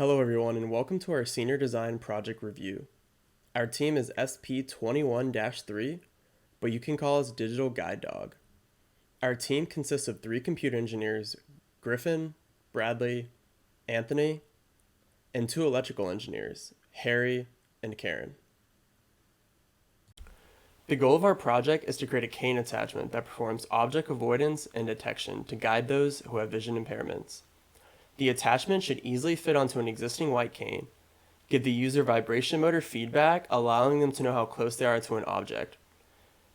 Hello everyone and welcome to our Senior Design Project Review. Our team is SP21-3, but you can call us Digital Guide Dog. Our team consists of 3 computer engineers, Griffin, Bradley, Anthony, and 2 electrical engineers, Harry and Karen. The goal of our project is to create a cane attachment that performs object avoidance and detection to guide those who have vision impairments. The attachment should easily fit onto an existing white cane, give the user vibration motor feedback, allowing them to know how close they are to an object,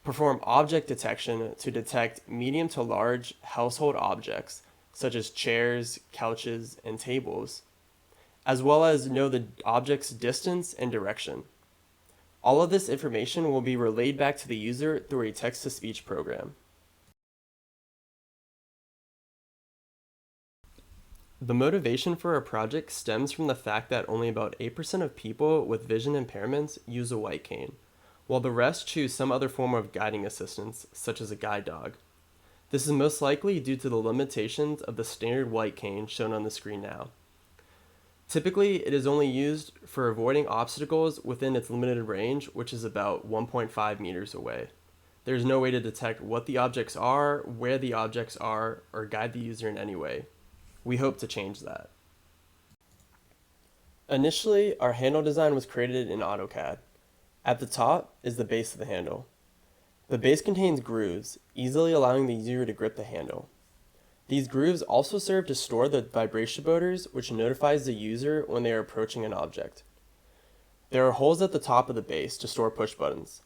perform object detection to detect medium to large household objects, such as chairs, couches, and tables, as well as know the object's distance and direction. All of this information will be relayed back to the user through a text-to-speech program. The motivation for our project stems from the fact that only about 8% of people with vision impairments use a white cane, while the rest choose some other form of guiding assistance, such as a guide dog. This is most likely due to the limitations of the standard white cane shown on the screen now. Typically, it is only used for avoiding obstacles within its limited range, which is about 1.5 meters away. There is no way to detect what the objects are, where the objects are, or guide the user in any way. We hope to change that. Initially, our handle design was created in AutoCAD. At the top is the base of the handle. The base contains grooves, easily allowing the user to grip the handle. These grooves also serve to store the vibration motors, which notifies the user when they are approaching an object. There are holes at the top of the base to store push buttons.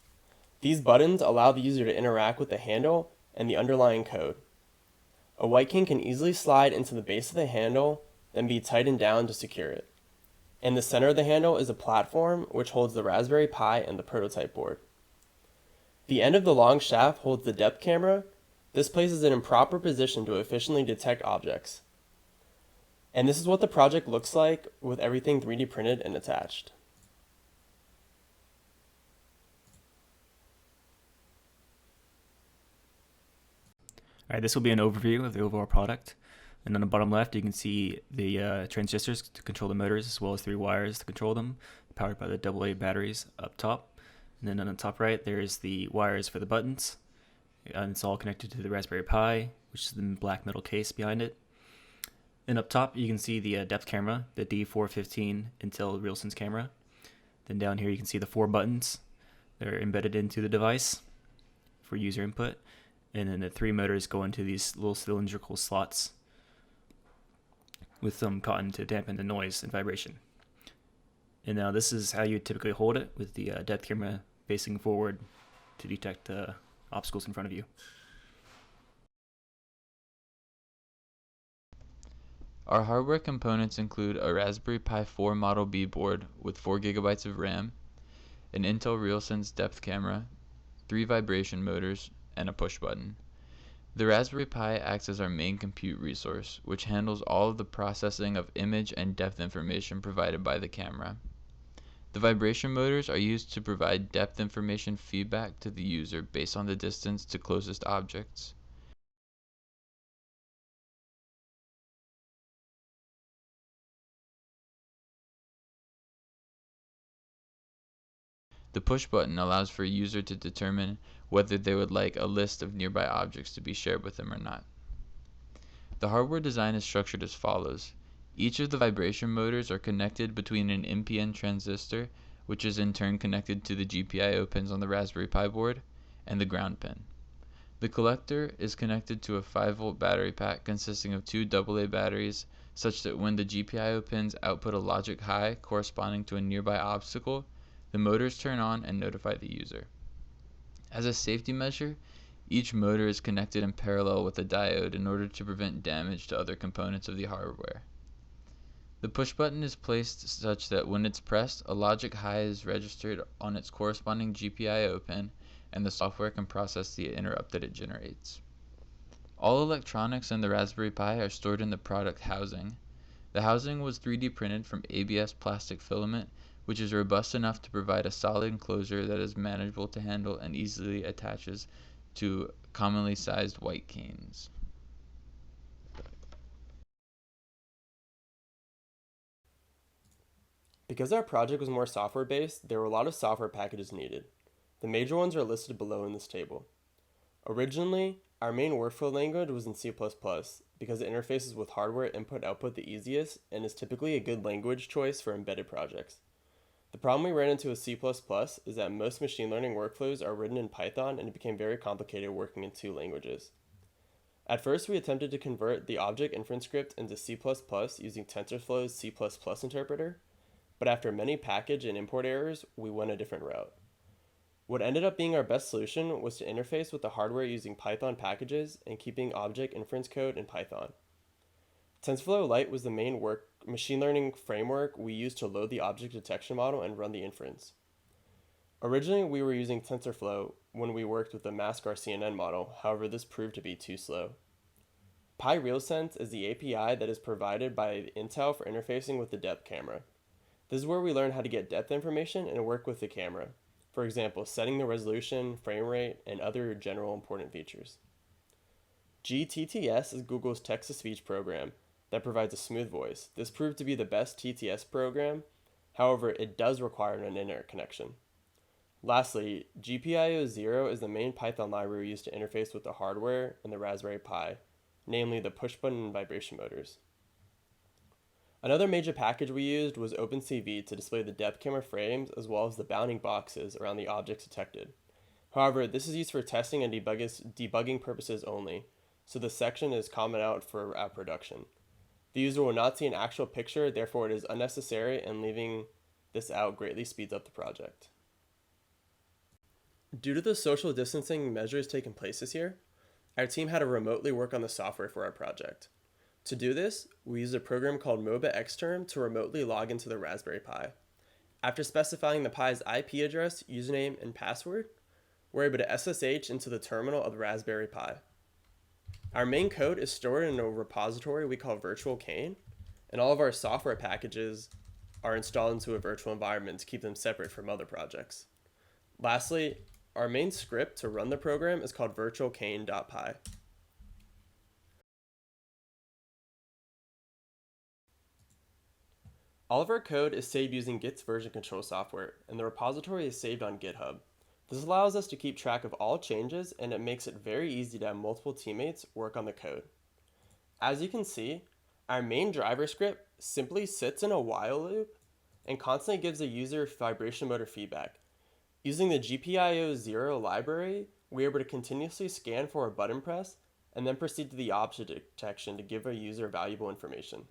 These buttons allow the user to interact with the handle and the underlying code. A white cane can easily slide into the base of the handle, then be tightened down to secure it. In the center of the handle is a platform which holds the Raspberry Pi and the prototype board. The end of the long shaft holds the depth camera. This places it in proper position to efficiently detect objects. And this is what the project looks like with everything 3D printed and attached. All right, this will be an overview of the overall product. And on the bottom left, you can see the transistors to control the motors, as well as 3 wires to control them, powered by the AA batteries up top. And then on the top right, there's the wires for the buttons. And it's all connected to the Raspberry Pi, which is the black metal case behind it. And up top, you can see the depth camera, the D415 Intel RealSense camera. Then down here, you can see the 4 buttons that are embedded into the device for user input. And then the 3 motors go into these little cylindrical slots with some cotton to dampen the noise and vibration. And now this is how you typically hold it, with the depth camera facing forward to detect obstacles in front of you. Our hardware components include a Raspberry Pi 4 Model B board with 4 GB of RAM, an Intel RealSense depth camera, 3 vibration motors, and a push button. The Raspberry Pi acts as our main compute resource, which handles all of the processing of image and depth information provided by the camera. The vibration motors are used to provide depth information feedback to the user based on the distance to closest objects. The push button allows for a user to determine whether they would like a list of nearby objects to be shared with them or not. The hardware design is structured as follows. Each of the vibration motors are connected between an NPN transistor, which is in turn connected to the GPIO pins on the Raspberry Pi board, and the ground pin. The collector is connected to a 5-volt battery pack consisting of 2 AA batteries, such that when the GPIO pins output a logic high corresponding to a nearby obstacle, the motors turn on and notify the user. As a safety measure, each motor is connected in parallel with a diode in order to prevent damage to other components of the hardware. The push button is placed such that when it's pressed, a logic high is registered on its corresponding GPIO pin, and the software can process the interrupt that it generates. All electronics in the Raspberry Pi are stored in the product housing. The housing was 3D printed from ABS plastic filament, which is robust enough to provide a solid enclosure that is manageable to handle and easily attaches to commonly sized white canes. Because our project was more software based, there were a lot of software packages needed. The major ones are listed below in this table. Originally, our main workflow language was in C++ because it interfaces with hardware input-output the easiest and is typically a good language choice for embedded projects. The problem we ran into with C++ is that most machine learning workflows are written in Python and it became very complicated working in two languages. At first, we attempted to convert the object inference script into C++ using TensorFlow's C++ interpreter, but after many package and import errors, we went a different route. What ended up being our best solution was to interface with the hardware using Python packages and keeping object inference code in Python. TensorFlow Lite was the main machine learning framework we used to load the object detection model and run the inference. Originally, we were using TensorFlow when we worked with the mask-CNN model, however this proved to be too slow. PyRealSense is the API that is provided by Intel for interfacing with the depth camera. This is where we learn how to get depth information and work with the camera. For example, setting the resolution, frame rate, and other general important features. GTTS is Google's text-to-speech program that provides a smooth voice. This proved to be the best TTS program, however, it does require an internet connection. Lastly, GPIO0 is the main Python library used to interface with the hardware and the Raspberry Pi, namely the push-button and vibration motors. Another major package we used was OpenCV to display the depth camera frames as well as the bounding boxes around the objects detected. However, this is used for testing and debugging purposes only, so the section is common out for app production. The user will not see an actual picture, therefore it is unnecessary, and leaving this out greatly speeds up the project. Due to the social distancing measures taking place this year, our team had to remotely work on the software for our project. To do this, we used a program called MOBA Xterm to remotely log into the Raspberry Pi. After specifying the Pi's IP address, username, and password, we're able to SSH into the terminal of the Raspberry Pi. Our main code is stored in a repository we call Virtual Cane, and all of our software packages are installed into a virtual environment to keep them separate from other projects. Lastly, our main script to run the program is called virtualcane.py. All of our code is saved using Git's version control software, and the repository is saved on GitHub. This allows us to keep track of all changes, and it makes it very easy to have multiple teammates work on the code. As you can see, our main driver script simply sits in a while loop and constantly gives the user vibration motor feedback. Using the GPIO0 library, we are able to continuously scan for a button press and then proceed to the object detection to give a user valuable information.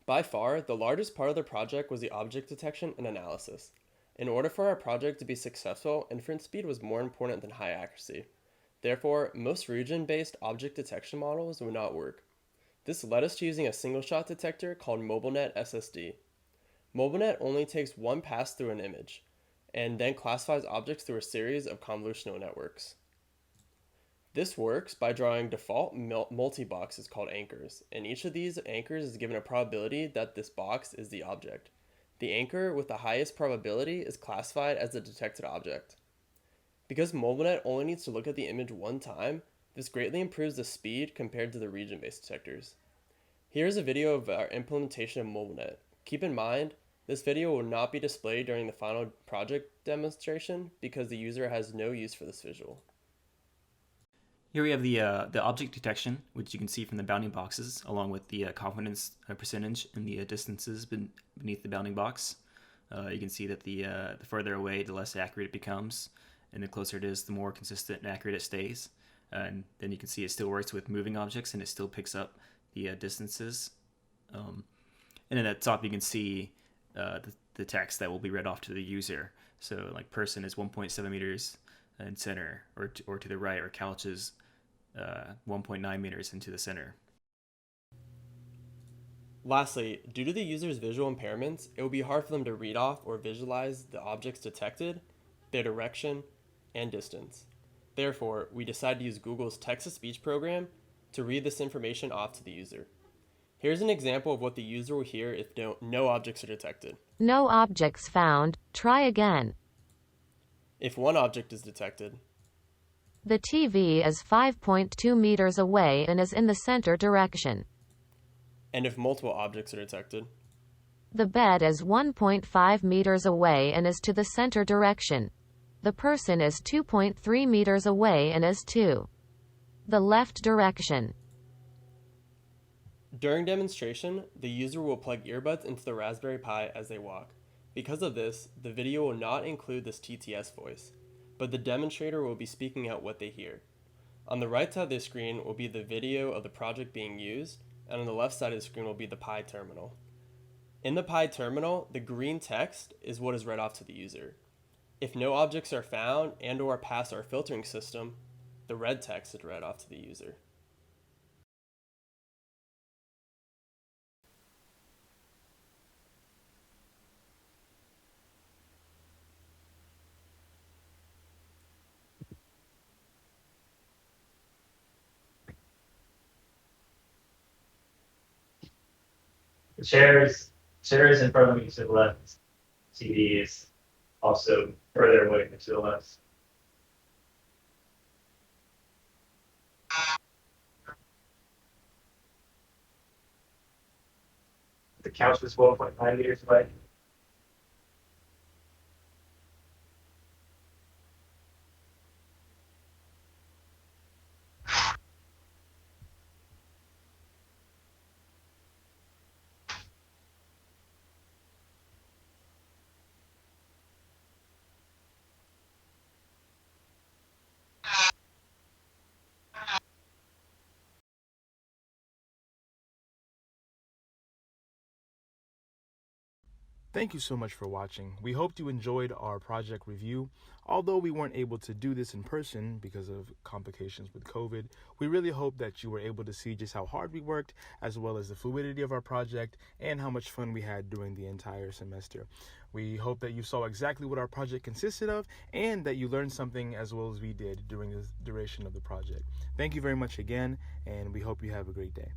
By far, the largest part of the project was the object detection and analysis. In order for our project to be successful, inference speed was more important than high accuracy. Therefore, most region-based object detection models would not work. This led us to using a single-shot detector called MobileNet SSD. MobileNet only takes one pass through an image, and then classifies objects through a series of convolutional networks. This works by drawing default multi-boxes called anchors, and each of these anchors is given a probability that this box is the object. The anchor with the highest probability is classified as the detected object. Because MobileNet only needs to look at the image one time, this greatly improves the speed compared to the region-based detectors. Here's a video of our implementation of MobileNet. Keep in mind, this video will not be displayed during the final project demonstration because the user has no use for this visual. Here we have the object detection, which you can see from the bounding boxes, along with the confidence percentage and the distances beneath the bounding box. You can see that the further away, the less accurate it becomes, and the closer it is, the more consistent and accurate it stays. And then you can see it still works with moving objects, and it still picks up the distances. And then at the top, you can see the text that will be read off to the user. So like person is 1.7 meters in center, or to the right, or couch is 1.9 meters into the center. Lastly, due to the user's visual impairments, it will be hard for them to read off or visualize the objects detected, their direction, and distance. Therefore, we decided to use Google's text-to-speech program to read this information off to the user. Here's an example of what the user will hear if no objects are detected. No objects found. Try again. If one object is detected, The TV is 5.2 meters away and is in the center direction. And if multiple objects are detected? The bed is 1.5 meters away and is to the center direction. The person is 2.3 meters away and is to the left direction. During demonstration, the user will plug earbuds into the Raspberry Pi as they walk. Because of this, the video will not include this TTS voice, but the demonstrator will be speaking out what they hear. On the right side of the screen will be the video of the project being used, and on the left side of the screen will be the Pi terminal. In the Pi terminal, the green text is what is read off to the user. If no objects are found and or pass our filtering system, the red text is read off to the user. The chair is in front of me to the left. TV is also further away to the left. The couch was 1.9 meters away. Thank you so much for watching. We hoped you enjoyed our project review. Although we weren't able to do this in person because of complications with COVID, we really hope that you were able to see just how hard we worked, as well as the fluidity of our project and how much fun we had during the entire semester. We hope that you saw exactly what our project consisted of and that you learned something as well as we did during the duration of the project. Thank you very much again, and we hope you have a great day.